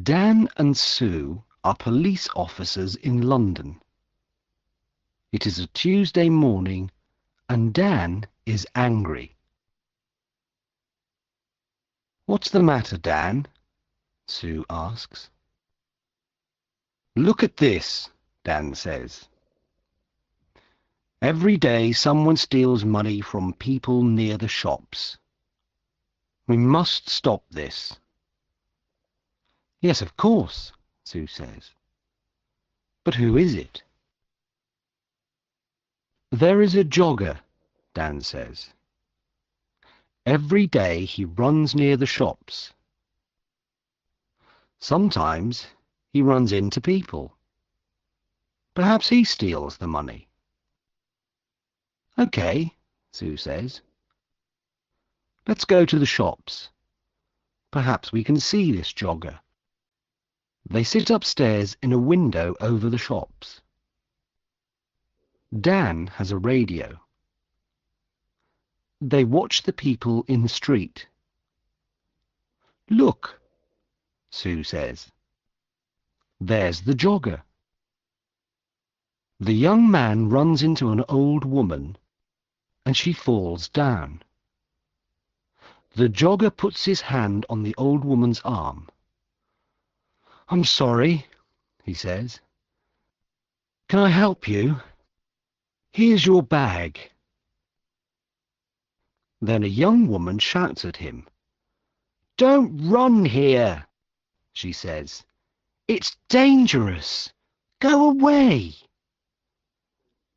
Dan and Sue are police officers in London. It is a Tuesday morning and Dan is angry. "What's the matter, Dan?" Sue asks. "Look at this," Dan says. "Every day someone steals money from people near the shops. We must stop this." "Yes, of course," Sue says. "But who is it?" "There is a jogger," Dan says. "Every day he runs near the shops. Sometimes he runs into people. Perhaps he steals the money." "Okay," Sue says. "Let's go to the shops. Perhaps we can see this jogger." They sit upstairs in a window over the shops. Dan has a radio. They watch the people in the street. "Look," Sue says. "There's the jogger." The young man runs into an old woman and she falls down. The jogger puts his hand on the old woman's arm. "I'm sorry," he says. "Can I help you? Here's your bag." Then a young woman shouts at him. "Don't run here," she says. "It's dangerous. Go away."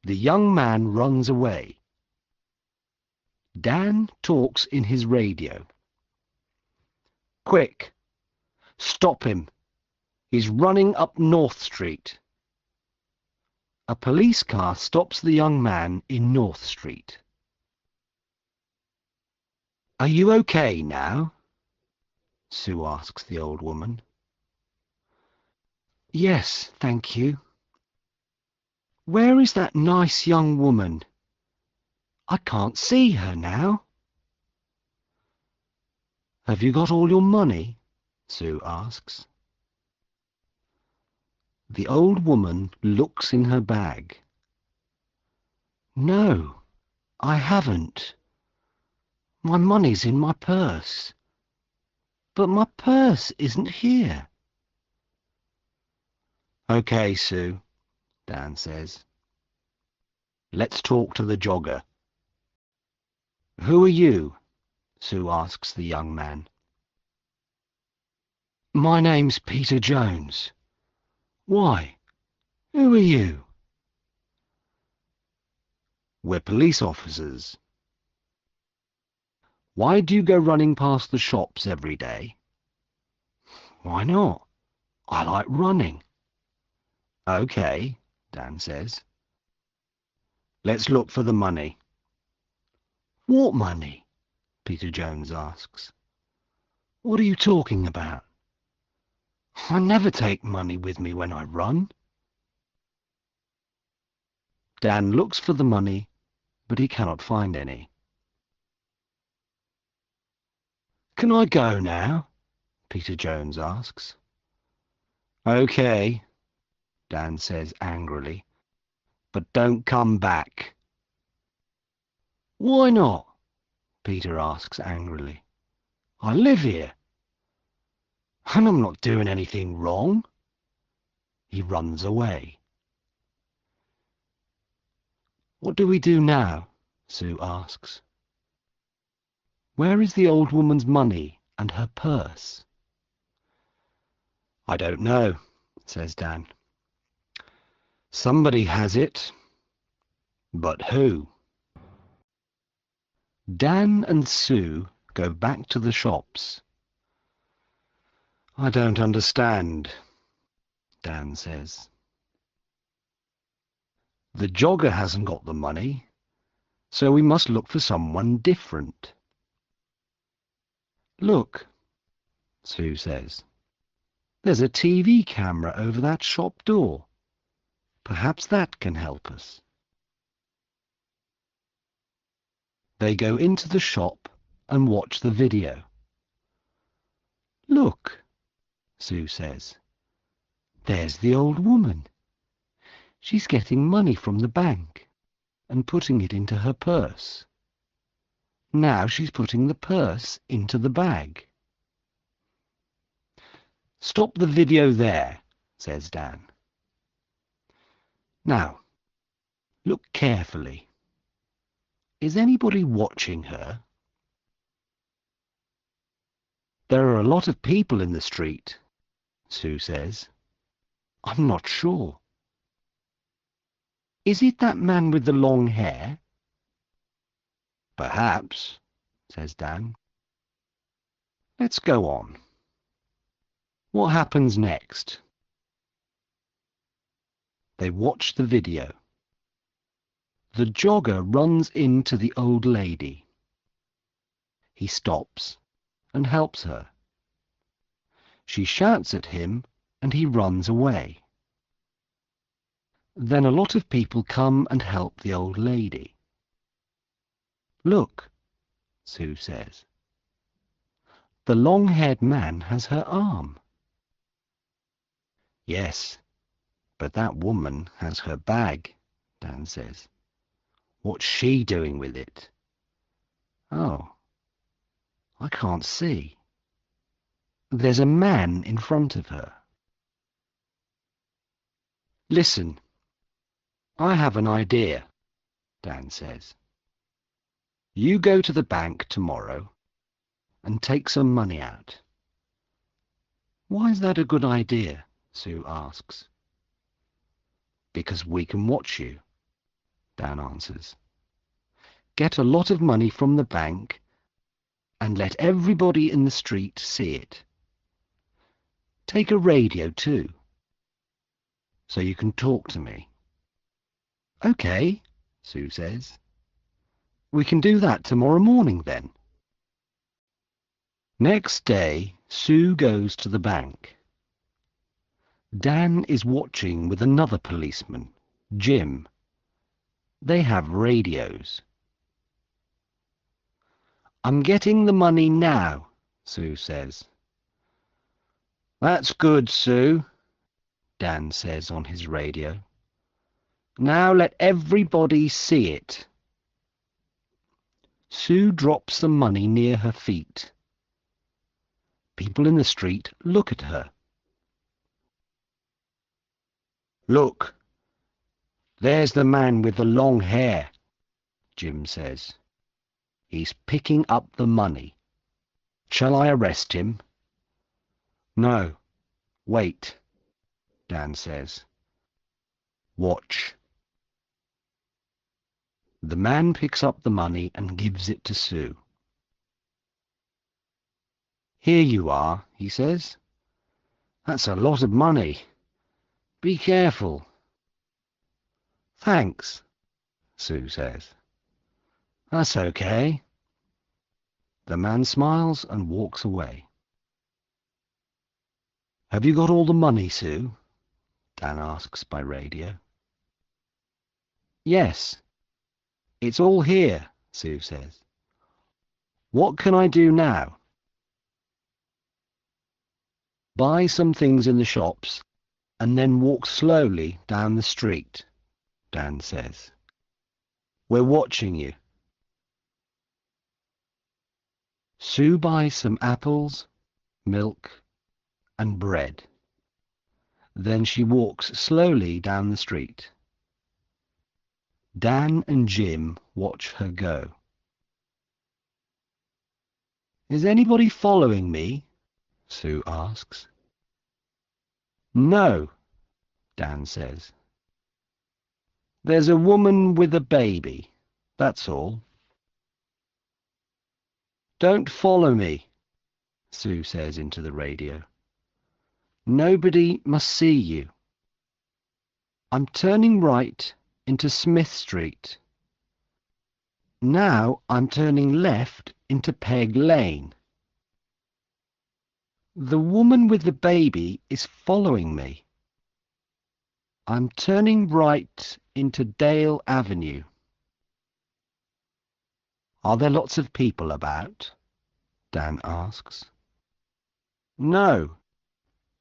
The young man runs away. Dan talks in his radio. "Quick! Stop him. He's running up North Street." A police car stops the young man in North Street. "Are you okay now?" Sue asks the old woman. "Yes, thank you." "Where is that nice young woman? I can't see her now." "Have you got all your money?" Sue asks. The old woman looks in her bag. "No, I haven't. My money's in my purse. But my purse isn't here." "Okay, Sue," Dan says. "Let's talk to the jogger." "Who are you?" Sue asks the young man. "My name's Peter Jones. Why? Who are you?" "We're police officers." "Why do you go running past the shops every day?" "Why not? I like running." "Okay," Dan says. "Let's look for the money." "What money?" Peter Jones asks. "What are you talking about? I never take money with me when I run." Dan looks for the money, but he cannot find any. "Can I go now?" Peter Jones asks. "Okay," Dan says angrily, "but don't come back." "Why not?" Peter asks angrily. "I live here, and I'm not doing anything wrong." He runs away. "What do we do now?" Sue asks. "Where is the old woman's money and her purse?" "I don't know," says Dan. "Somebody has it, but who?" Dan and Sue go back to the shops. "I don't understand," Dan says. "The jogger hasn't got the money, so we must look for someone different." "Look," Sue says. "There's a TV camera over that shop door. Perhaps that can help us." They go into the shop and watch the video. "Look, Sue says. There's the old woman. She's getting money from the bank and putting it into her purse. Now she's putting the purse into the bag. Stop the video there, says Dan. Now, look carefully. Is anybody watching her? There are a lot of people in the street, Sue says. I'm not sure. Is it that man with the long hair? Perhaps, says Dan. Let's go on. What happens next? They watch the video. The jogger runs into the old lady. He stops and helps her. She shouts at him and he runs away. Then a lot of people come and help the old lady. Look, Sue says. The long-haired man has her arm. Yes, but that woman has her bag, Dan says. What's she doing with it? Oh, I can't see. There's a man in front of her. Listen, I have an idea, Dan says. You go to the bank tomorrow and take some money out. Why is that a good idea? Sue asks. Because we can watch you, Dan answers. Get a lot of money from the bank and let everybody in the street see it. Take a radio too, so you can talk to me. Okay, Sue says. We can do that tomorrow morning then. Next day, Sue goes to the bank. Dan is watching with another policeman, Jim. They have radios. I'm getting the money now, Sue says. That's good, Sue, Dan says on his radio. Now let everybody see it. Sue drops the money near her feet. People in the street look at her. Look, there's the man with the long hair, Jim says. He's picking up the money. Shall I arrest him? No, wait, Dan says. Watch. The man picks up the money and gives it to Sue. Here you are, he says. That's a lot of money. Be careful. Thanks, Sue says. That's okay. The man smiles and walks away. Have you got all the money, Sue? Dan asks by radio. Yes, it's all here, Sue says. What can I do now? Buy some things in the shops and then walk slowly down the street, Dan says. We're watching you. Sue buys some apples, milk, and bread. Then she walks slowly down the street. Dan and Jim watch her go. Is anybody following me? Sue asks. No, Dan says. There's a woman with a baby, that's all. Don't follow me, Sue says into the radio. Nobody must see you. I'm turning right into Smith Street. Now I'm turning left into Peg Lane. The woman with the baby is following me. I'm turning right into Dale Avenue. Are there lots of people about? Dan asks. No,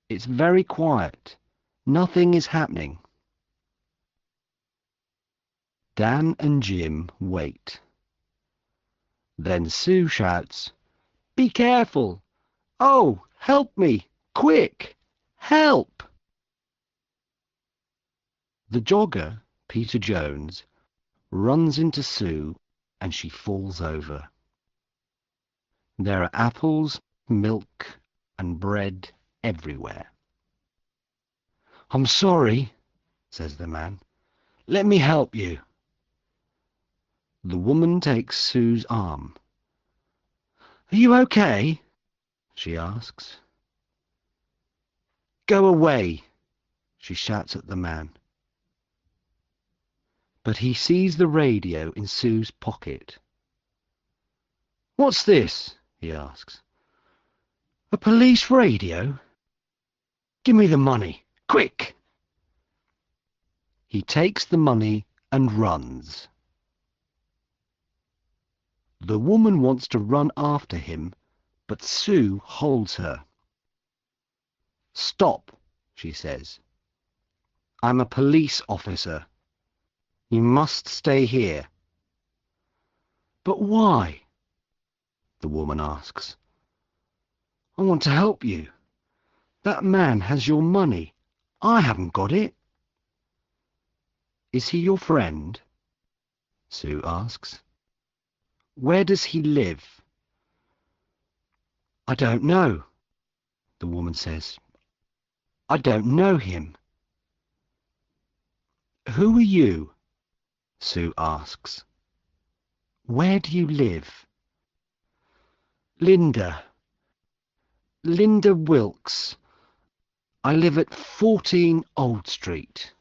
It's very quiet. Nothing is happening. Dan and Jim wait. Then Sue shouts, "Be careful! Oh, help me! Quick! Help!" The jogger, Peter Jones, runs into Sue and she falls over. There are apples, milk and bread everywhere. "I'm sorry," says the man. "Let me help you." The woman takes Sue's arm. "Are you okay?" she asks. "Go away," she shouts at the man. But he sees the radio in Sue's pocket. "What's this?" he asks. "A police radio? Give me the money, quick!" He takes the money and runs. The woman wants to run after him, but Sue holds her. "Stop," she says. "I'm a police officer. You must stay here." "But why?" the woman asks. "I want to help you. That man has your money. I haven't got it." "Is he your friend?" Sue asks. "Where does he live?" "I don't know," the woman says. "I don't know him." "Who are you?" Sue asks. "Where do you live?" "Linda. Linda Wilkes. I live at 14 Old Street."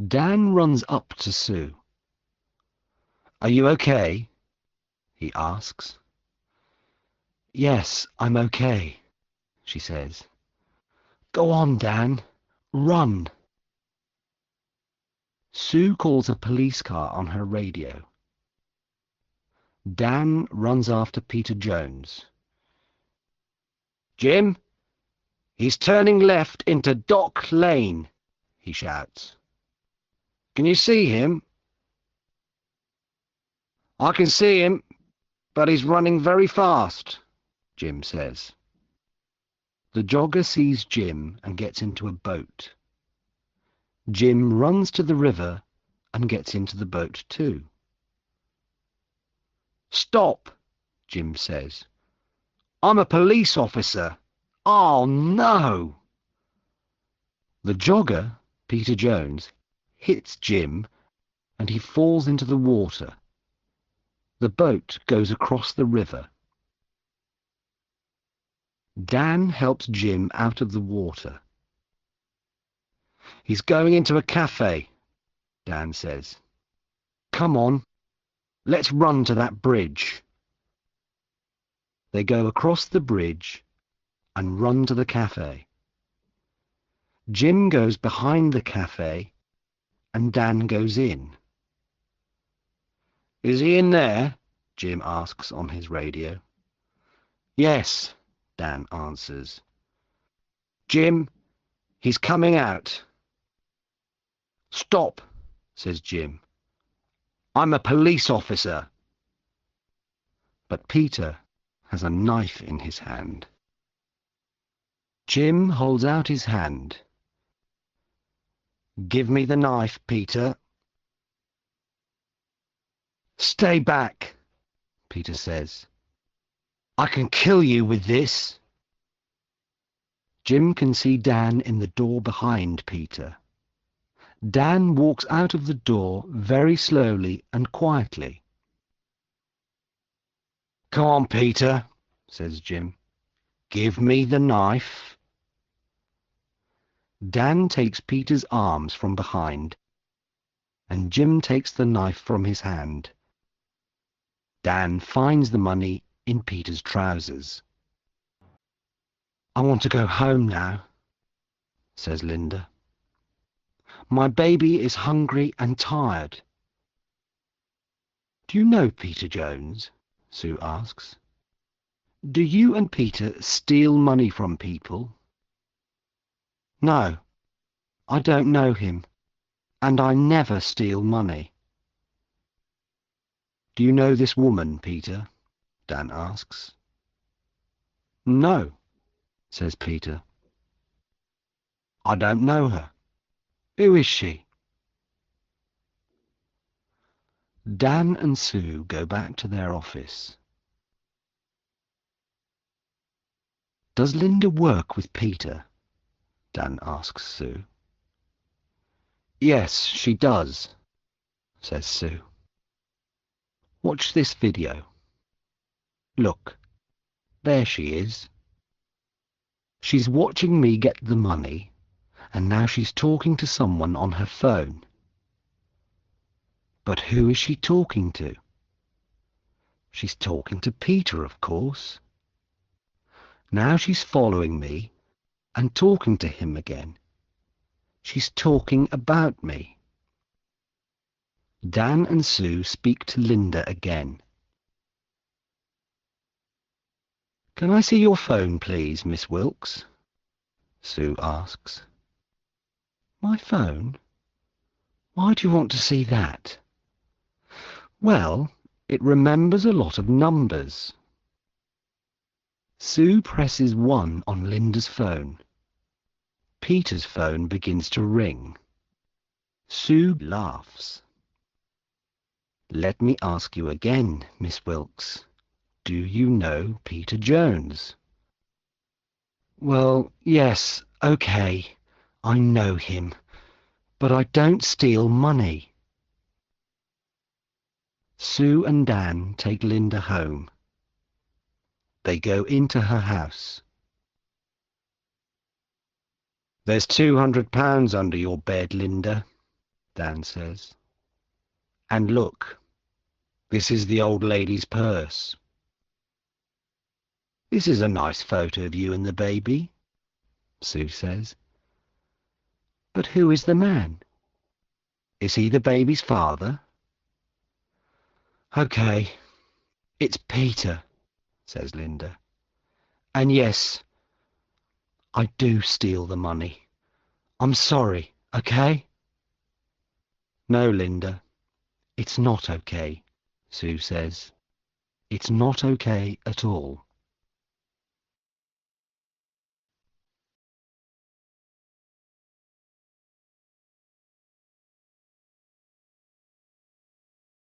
Dan runs up to Sue. "Are you okay?" he asks. "Yes, I'm okay," she says. "Go on, Dan. Run." Sue calls a police car on her radio. Dan runs after Peter Jones. "Jim, he's turning left into Dock Lane," he shouts. "Can you see him?" "I can see him, but he's running very fast," Jim says. The jogger sees Jim and gets into a boat. Jim runs to the river and gets into the boat too. "Stop," Jim says. "I'm a police officer." "Oh, no!" The jogger, Peter Jones, hits Jim and he falls into the water. The boat goes across the river. Dan helps Jim out of the water. "He's going into a cafe," Dan says. "Come on, let's run to that bridge." They go across the bridge and run to the cafe. Jim goes behind the cafe and Dan goes in. "Is he in there?" Jim asks on his radio. "Yes," Dan answers. "Jim, he's coming out." "Stop," says Jim. "I'm a police officer." But Peter has a knife in his hand. Jim holds out his hand. "Give me the knife, Peter." "Stay back," Peter says. "I can kill you with this." Jim can see Dan in the door behind Peter. Dan walks out of the door very slowly and quietly. "Come on, Peter," says Jim. "Give me the knife." Dan takes Peter's arms from behind, and Jim takes the knife from his hand. Dan finds the money in Peter's trousers. "I want to go home now," says Linda. "My baby is hungry and tired." "Do you know Peter Jones?" Sue asks. Do you and Peter steal money from people? No, I don't know him, and I never steal money. Do you know this woman, Peter? Dan asks. No, says Peter. I don't know her. Who is she? Dan and Sue go back to their office. Does Linda work with Peter? Dan asks Sue. Yes, she does, says Sue. Watch this video. Look, there she is. She's watching me get the money, and now she's talking to someone on her phone. But who is she talking to? She's talking to Peter, of course. Now she's following me and talking to him again. She's talking about me. Dan and Sue speak to Linda again. Can I see your phone, please, Miss Wilkes? Sue asks. My phone? Why do you want to see that? Well, it remembers a lot of numbers. Sue presses 1 on Linda's phone. Peter's phone begins to ring. Sue laughs. Let me ask you again, Miss Wilkes. Do you know Peter Jones? Well, yes, okay. I know him. But I don't steal money. Sue and Dan take Linda home. They go into her house. There's £200 under your bed, Linda, Dan says. And look, this is the old lady's purse. This is a nice photo of you and the baby, Sue says. But who is the man? Is he the baby's father? Okay, it's Peter, says Linda. And yes, I do steal the money. I'm sorry, okay? No, Linda, it's not okay, Sue says. It's not okay at all.